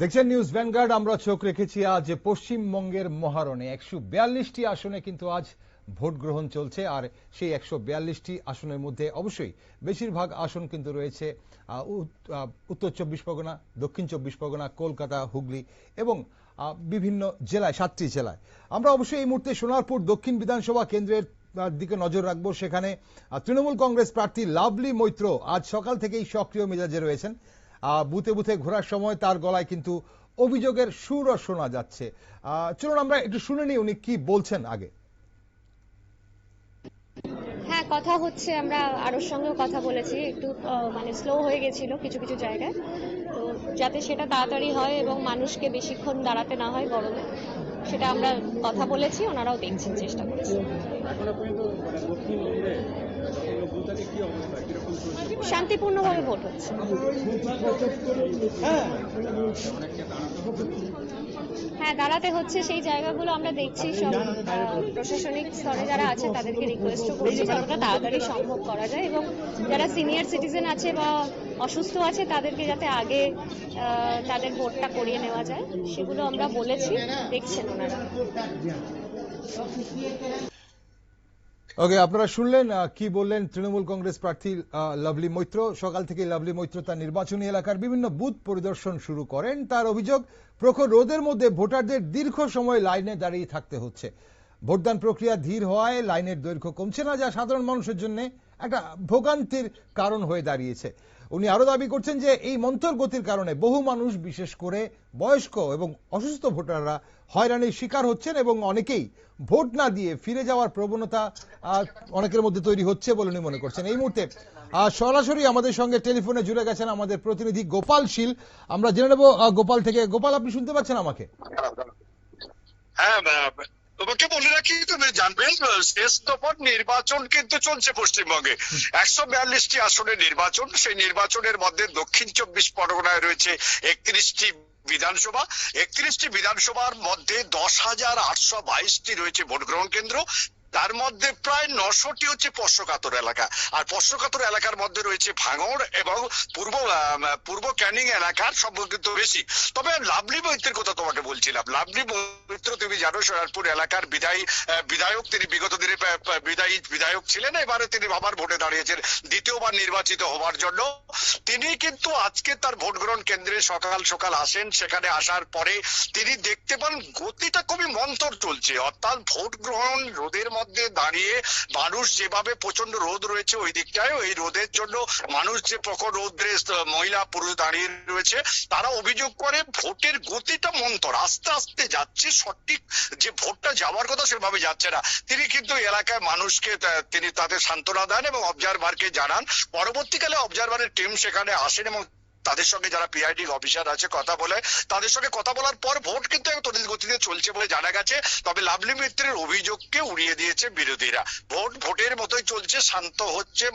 দেখছেন news vanguard. আমরা চোখ রেখেছি আজ পশ্চিমবঙ্গের মহারণে ১৪২টি আসনে কিন্তু আজ ভোট গ্রহণ চলছে। আর সেই ১৪২টি আসনের মধ্যে অবশ্যই বেশিরভাগ আসন কিন্তু রয়েছে উত্তর চব্বিশ পরগনা, দক্ষিণ চব্বিশ পরগনা, কলকাতা, হুগলি এবং বিভিন্ন জেলায়, 7টি জেলায়। আমরা অবশ্যই এই মুহূর্তে সোনারপুর দক্ষিণ বিধানসভা কেন্দ্রের দিকে নজর রাখবো। সেখানে তৃণমূল কংগ্রেস প্রার্থী লাভলি মৈত্র আজ সকাল থেকেই সক্রিয় মেজাজে রয়েছেন। বুথে বুথে ঘোরার সময় তার গলায় কিন্তু অভিযোগের সুরও শোনা যাচ্ছে। চলুন আমরা একটু শুনে নিই উনি কি বলছেন আগে। হ্যাঁ, কথা হচ্ছে, আমরা আরোর সঙ্গেও কথা বলেছি, একটু মানে স্লো হয়ে গেছিল কিছু কিছু জায়গায়, তো যাতে সেটা তাড়াতাড়ি হয় এবং মানুষকে বেশিক্ষণ দাঁড়াতে না হয় গরমে, সেটা আমরা কথা বলেছি, ওনারাও দেখছেন, চেষ্টা করছেন। শান্তিপূর্ণভাবে ভোট হচ্ছে। হ্যাঁ, দাঁড়াতে হচ্ছে, সেই জায়গাগুলো আমরা দেখছি। সব প্রশাসনিক স্তরে যারা আছে তাদেরকে রিকোয়েস্টও করছি যতটা তাড়াতাড়ি সম্ভব করা যায়, এবং যারা সিনিয়র সিটিজেন আছে বা অসুস্থ আছে তাদেরকে যাতে আগে তাদের ভোটটা করিয়ে নেওয়া যায়, সেগুলো আমরা বলেছি, দেখছেন ওনারা। ওকে, আপনারা শুনলেন কি বললেন তৃণমূল কংগ্রেস প্রার্থী লাভলি মৈত্র। সকাল থেকে লাভলি মৈত্র তার নির্বাচনী এলাকার বিভিন্ন বুথ পরিদর্শন শুরু করেন। তার অভিযোগ, প্রখর রোদের মধ্যে ভোটারদের দীর্ঘ সময় লাইনে দাঁড়িয়ে থাকতে হচ্ছে। ভোটদান প্রক্রিয়া ধীর হওয়ায় লাইনের দৈর্ঘ্য কমছে না, যা সাধারণ মানুষের জন্য একটা ভোগান্তির কারণ হয়ে দাঁড়িয়েছে। উনি আরো দাবি করছেন যে এই মন্থর গতির কারণে বহু মানুষ, বিশেষ করে বয়স্ক এবং অসুস্থ ভোটাররা হয়রানির শিকার হচ্ছেন এবং অনেকেই ভোট না দিয়ে ফিরে যাওয়ার প্রবণতা অনেকের মধ্যে তৈরি হচ্ছে বলে উনি মনে করছেন। এই মুহূর্তে সরাসরি আমাদের সঙ্গে টেলিফোনে জুড়ে গেছেন আমাদের প্রতিনিধি গোপাল শীল। আমরা জেনে নেব গোপাল থেকে। গোপাল, আপনি শুনতে পাচ্ছেন আমাকে? হ্যাঁ, তোমাকে বলে রাখি, তুমি জানবেন শেষ দফার নির্বাচন কিন্তু চলছে পশ্চিমবঙ্গে। ১৪২টি আসনের নির্বাচন। সেই নির্বাচনের মধ্যে দক্ষিণ চব্বিশ পরগনায় রয়েছে ৩১টি বিধানসভা। ৩১টি বিধানসভার মধ্যে ১০,৮২২টি রয়েছে ভোট গ্রহণ কেন্দ্র। তার মধ্যে প্রায় ৯০০টি হচ্ছে স্পর্শকাতর এলাকা। আর স্পর্শকাতর এলাকার মধ্যে রয়েছে ভাঙড় এবং পূর্ব ক্যানিং এলাকার সম্পর্কিত বেশি। তবে লাভলি মৈত্রের কথা তোমাকে বলছিলাম। লাভলি মৈত্র, তুমি জানো, সোনারপুর এলাকার বিধায়ক। তিনি বিগত দিনে বিধায়ক ছিলেন, এবারে তিনি আবার ভোটে দাঁড়িয়েছেন দ্বিতীয়বার নির্বাচিত হওয়ার জন্য। তিনি কিন্তু আজকে তার ভোট গ্রহণ কেন্দ্রে সকাল সকাল আসেন। সেখানে আসার পরে তিনি দেখতে পান গতিটা খুবই মন্থর চলছে। অর্থাৎ ভোট গ্রহণ রোদের মধ্যে দাঁড়িয়ে মানুষ যেভাবে, প্রচন্ড রোদ রয়েছে ওই দিকটায়, ওই রোদের জন্য মানুষ যে প্রখর রোদ্রে মহিলা পুরুষ দাঁড়িয়ে রয়েছে, তারা অভিযোগ করে ভোটের গতিটা মন্থর, আস্তে আস্তে যাচ্ছে, সঠিক যে ভোটটা যাওয়ার কথা সেভাবে যাচ্ছে না। তিনি কিন্তু এলাকায় মানুষকে তিনি তাদের সান্ত্বনা দেন এবং অবজারভারকে জানান। পরবর্তীকালে অবজারভারের টিম সেখানে আসেন এবং তাদের সঙ্গে যারা পিআইডি অফিসার আছে কথা বলে, তাদের সঙ্গে কথা বলার পর ভোট কিন্তু তড়িৎ গতিতে চলছে বলে জানা গেছে। তবে লাভলি মৈত্রের অভিযোগকে উড়িয়ে দিয়েছে বিরোধীরা। ভোটের মতোই চলছে, শান্ত হচ্ছে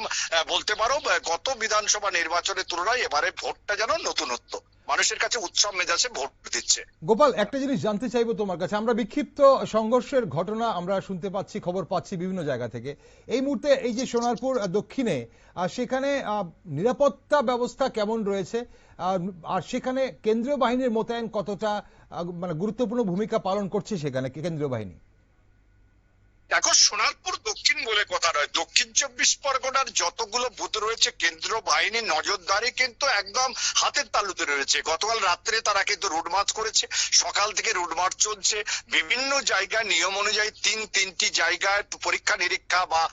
বলতে পারো। গত বিধানসভা নির্বাচনের তুলনায় এবারে ভোটটা যেন নতুনত্ব, মানুষের কাছে উৎসব মেজাজে ভোট দিচ্ছে। গোপাল, একটা জিনিস জানতে চাইবো তোমার কাছে। আমরা বিক্ষিপ্ত সংঘর্ষের ঘটনা আমরা শুনতে পাচ্ছি, খবর পাচ্ছি বিভিন্ন জায়গা থেকে। এই মুহূর্তে এই যে সোনারপুর দক্ষিণে, সেখানে নিরাপত্তা ব্যবস্থা কেমন রয়েছে, আর সেখানে কেন্দ্রীয় বাহিনীর মোতায়েন কতটা মানে গুরুত্বপূর্ণ ভূমিকা পালন করছে সেখানে কেন্দ্রীয় বাহিনী? দেখো, সোনারপুর দক্ষিণ বলে কথা নয়, দক্ষিণ চব্বিশ পরগনার যতগুলো বুথ রয়েছে কেন্দ্রীয় বাহিনীর নজরদারি কিন্তু একদম হাতের তালুতে রয়েছে। গতকাল রাত্রে তারা কিন্তু রুট মার্চ করেছে, সকাল থেকে রুট মার্চ চলছে। বিভিন্ন জায়গায় নিয়ম অনুযায়ী তিনটি জায়গায় পরীক্ষা নিরীক্ষা বা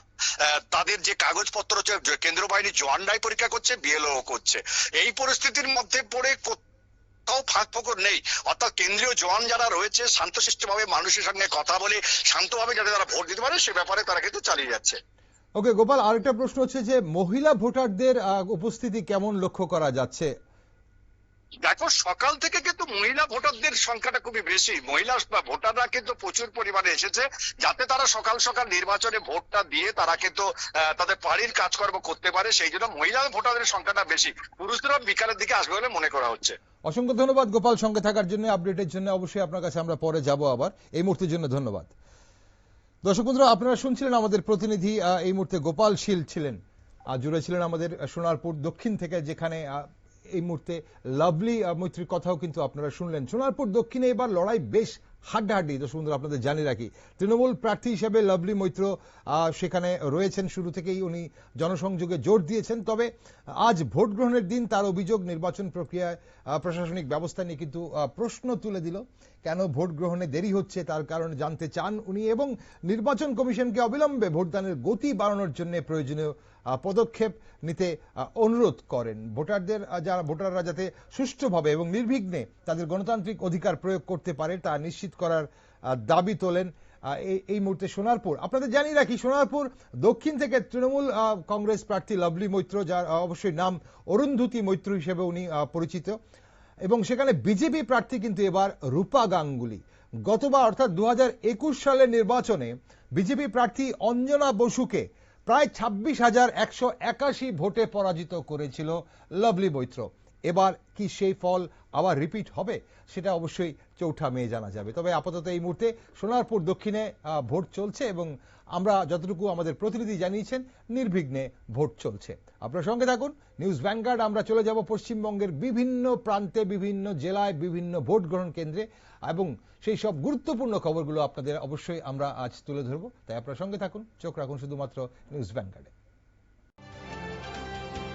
তাদের যে কাগজপত্র হচ্ছে কেন্দ্রীয় বাহিনী জওয়ানরাই পরীক্ষা করছে, বিএলও করছে। এই পরিস্থিতির মধ্যে পড়ে ফাঁক ফোকর নেই। অর্থাৎ কেন্দ্রীয় জওয়ান যারা রয়েছে শান্তশিষ্ট ভাবে মানুষের সঙ্গে কথা বলে শান্তভাবে যাতে তারা ভোট দিতে পারে সে ব্যাপারে তারা কিন্তু চালিয়ে যাচ্ছে। ওকে গোপাল, আরেকটা প্রশ্ন হচ্ছে যে মহিলা ভোটারদের উপস্থিতি কেমন লক্ষ্য করা যাচ্ছে? দেখো, সকাল থেকে কিন্তু মহিলা ভোটারদের সংখ্যাটা খুবই বেশি। মহিলা ভোটাররা কিন্তু প্রচুর পরিমাণে এসেছে, যাতে তারা সকাল সকাল নির্বাচনে ভোটটা দিয়ে তারা কিন্তু তাদের বাড়ির কাজকর্ম করতে পারে। সেই জন্য মহিলা ভোটারদের সংখ্যাটা বেশি। পুরুষরা বিকালের দিকে আসবে বলে মনে করা হচ্ছে। অসংখ্য ধন্যবাদ গোপাল সঙ্গে থাকার জন্য, আপডেটের জন্য। অবশ্যই আপনার কাছে আমরা পরে যাব আবার। এই মুহূর্তের জন্য ধন্যবাদ। দর্শক বন্ধুরা, আপনারা শুনছিলেন আমাদের প্রতিনিধি এই মুহূর্তে গোপাল শীল ছিলেন, জুড়ে ছিলেন আমাদের সোনারপুর দক্ষিণ থেকে, যেখানে এই মুহূর্তে লাভলি মৈত্রীর কথাও কিন্তু আপনারা শুনলেন। সোনারপুর দক্ষিণে এবার লড়াই বেশ হাড্ডাহাড্ডি। দর্শক বন্ধুরা, আপনাদের জানিয়ে রাখি, তৃণমূল প্রার্থী হিসেবে লাভলি মৈত্র সেখানে রয়েছেন। শুরু থেকেই উনি জনসংযোগে জোর দিয়েছেন। তবে আজ ভোট গ্রহণের দিন তার অভিযোগ নির্বাচন প্রক্রিয়ায় প্রশাসনিক ব্যবস্থা নিয়ে কিন্তু প্রশ্ন তুলে দিল। কেন ভোট গ্রহণে দেরি হচ্ছে তার কারণ জানতে চান উনি, এবং নির্বাচন কমিশনকে অবিলম্বে ভোটদানের গতি বাড়ানোর জন্য প্রয়োজনীয় পদক্ষেপ নিতে অনুরোধ করেন। ভোটাররা যাতে সুষ্ঠুভাবে এবং নির্বিঘ্নে তাদের গণতান্ত্রিক অধিকার প্রয়োগ করতে পারে তা নিশ্চিত করার দাবি তোলেন এই মুহূর্তে সোনারপুর। আপনাদের জানিয়ে রাখি, সোনারপুর দক্ষিণ থেকে তৃণমূল কংগ্রেস প্রার্থী লাভলি মৈত্র, যার অবশ্যই নাম অরুন্ধতী মৈত্র হিসেবে উনি পরিচিত, এবং সেখানে বিজেপি প্রার্থী কিন্তু এবার রূপা গাঙ্গুলি। গতবার অর্থাৎ 2021 সালের নির্বাচনে বিজেপি প্রার্থী অঞ্জনা বসুকে প্রায় 26,181 ভোটে পরাজিত করেছিল লাভলি মৈত্র। এবার কি সেই ফল আবার রিপিট হবে, সেটা অবশ্যই 4 মে জানা যাবে। তবে আপাতত এই মুহূর্তে সোনারপুর দক্ষিণে ভোট চলছে, এবং আমরা যতটুকু আমাদের প্রতিনিধি জানিয়েছেন নির্বিঘ্নে ভোট চলছে। আপনার সঙ্গে থাকুন নিউজ ভ্যানগার্ড। আমরা চলে যাব পশ্চিমবঙ্গের বিভিন্ন প্রান্তে, বিভিন্ন জেলায়, বিভিন্ন ভোট গ্রহণ কেন্দ্রে, এবং সেই সব গুরুত্বপূর্ণ খবরগুলো আপনাদের অবশ্যই আমরা আজ তুলে ধরবো। তাই আপনার সঙ্গে থাকুন, চোখ রাখুন শুধুমাত্র নিউজ ভ্যানগার্ডে।